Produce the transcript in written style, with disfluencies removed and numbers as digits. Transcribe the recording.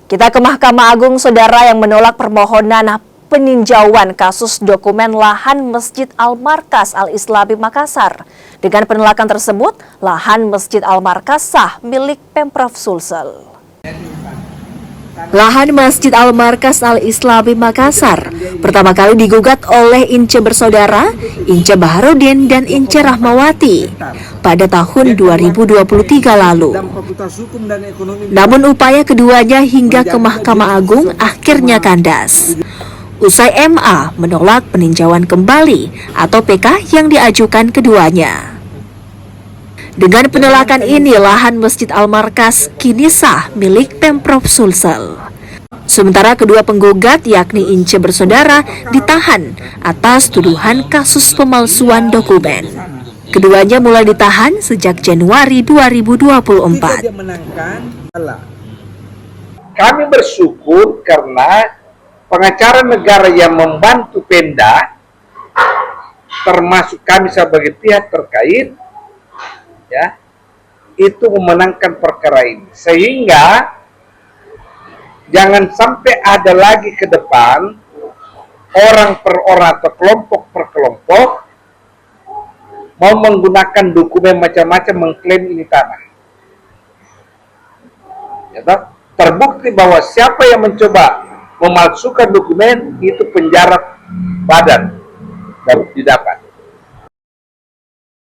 Kita ke Mahkamah Agung, Saudara, yang menolak permohonan peninjauan kasus dokumen lahan Masjid Al-Markas Al-Islami Makassar. Dengan penolakan tersebut, lahan Masjid Al-Markas sah milik Pemprov Sulsel. Lahan Masjid Al-Markas Al-Islami Makassar pertama kali digugat oleh Ince bersaudara, Ince Baharudin dan Ince Rahmawati pada tahun 2023 lalu. Namun upaya keduanya hingga ke Mahkamah Agung akhirnya kandas. Usai MA menolak peninjauan kembali atau PK yang diajukan keduanya. Dengan penolakan ini, lahan Masjid Al-Markas kini sah milik Pemprov Sulsel. Sementara kedua penggugat, yakni Ince bersaudara, ditahan atas tuduhan kasus pemalsuan dokumen. Keduanya mulai ditahan sejak Januari 2024. Kami bersyukur karena pengacara negara yang membantu Pemda, termasuk kami sebagai pihak terkait, ya, itu memenangkan perkara ini, sehingga jangan sampai ada lagi ke depan orang per orang atau kelompok per kelompok mau menggunakan dokumen macam-macam mengklaim ini tanah. Ya, terbukti bahwa siapa yang mencoba memalsukan dokumen itu penjara badan baru didapat.